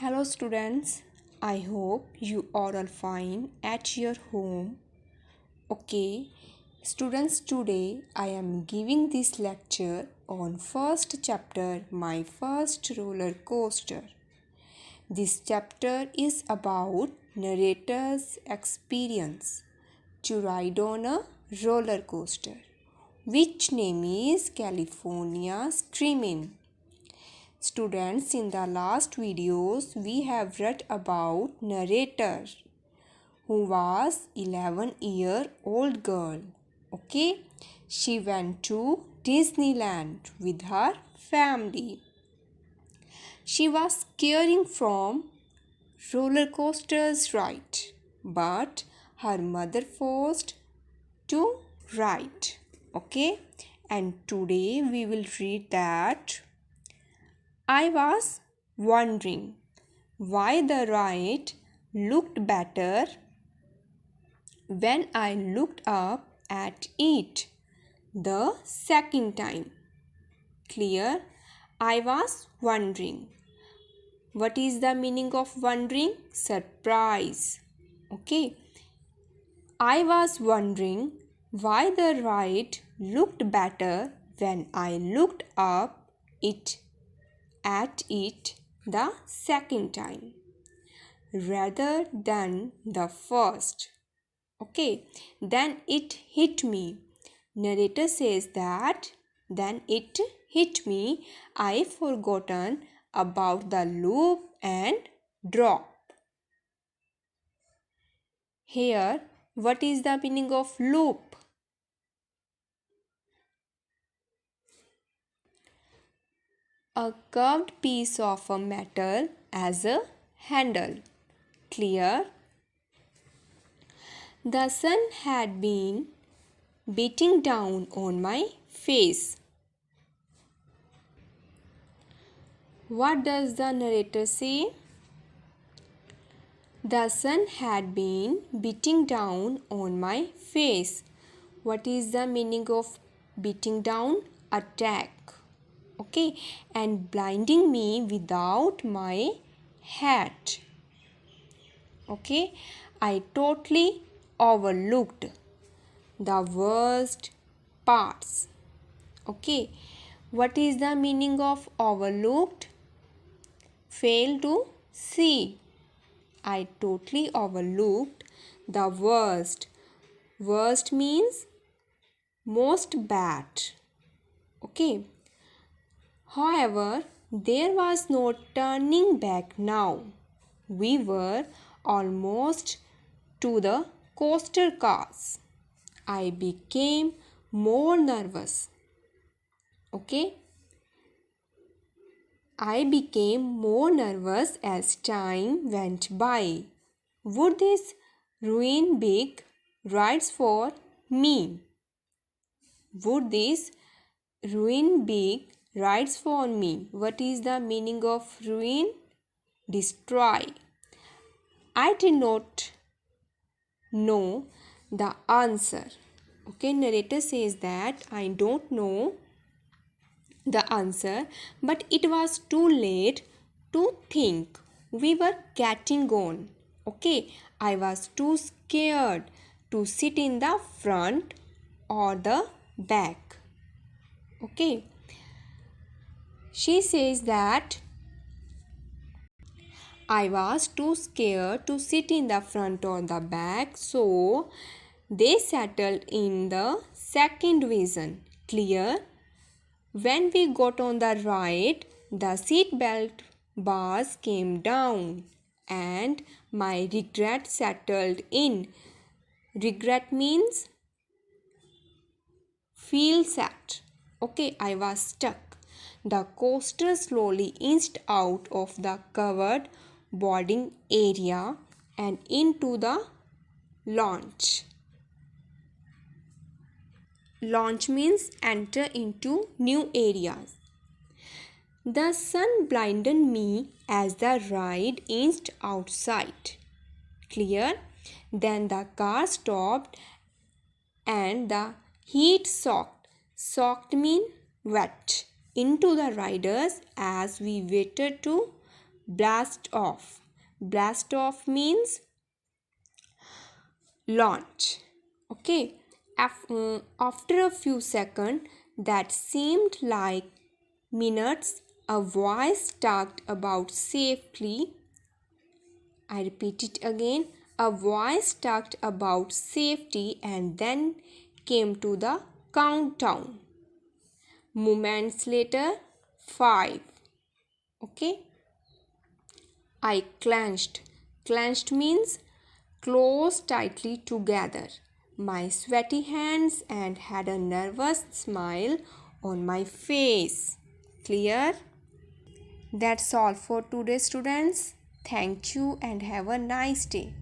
Hello students, I hope you are all fine at your home. Okay, students, today I am giving this lecture on first chapter, My First Roller Coaster. This chapter is about narrator's experience to ride on a roller coaster, which name is California Screamin'. Students, in the last videos we have read about narrator who was 11-year-old girl. Okay, she went to Disneyland with her family. She was caring from roller coasters ride, but her mother forced to ride. Okay, and today we will read that I was wondering why the ride looked better when I looked up at it the second time. Clear? I was wondering. What is the meaning of wondering? Surprise. Okay. I was wondering why the ride looked better when I looked up it at it the second time rather than the first. Okay, then it hit me. Narrator says that then it hit me. I forgotten about the loop and drop. Here, what is the meaning of loop? A curved piece of a metal as a handle. Clear? The sun had been beating down on my face. What does the narrator say? The sun had been beating down on my face. What is the meaning of beating down? Attack. Okay, and blinding me without my hat. Okay, I totally overlooked the worst parts. Okay, what is the meaning of overlooked? Fail to see. I totally overlooked the worst. Worst means most bad. Okay. However, there was no turning back now. We were almost to the coaster cars. I became more nervous. Okay. I became more nervous as time went by. Would this ruin big rides for me? Would this ruin big rides for me? What is the meaning of ruin? Destroy. I did not know the answer. Okay, narrator says that I don't know the answer, but it was too late to think. We were getting on. Okay, I was too scared to sit in the front or the back. Okay, she says that I was too scared to sit in the front or the back, so they settled in the second vision. Clear? When we got on the ride, the seat belt bars came down and my regret settled in. Regret means feel sad. Okay, I was stuck. The coaster slowly inched out of the covered boarding area and into the launch. Launch means enter into new areas. The sun blinded me as the ride inched outside. Clear? Then the car stopped and the heat soaked mean wet into the riders as we waited to blast off. Blast off means launch. Okay. After a few seconds that seemed like minutes, a voice talked about safely. I repeat it again. A voice talked about safety and then came to the countdown. Moments later, 5. Okay. I clenched. Clenched means close tightly together. My sweaty hands and had a nervous smile on my face. Clear? That's all for today, students. Thank you and have a nice day.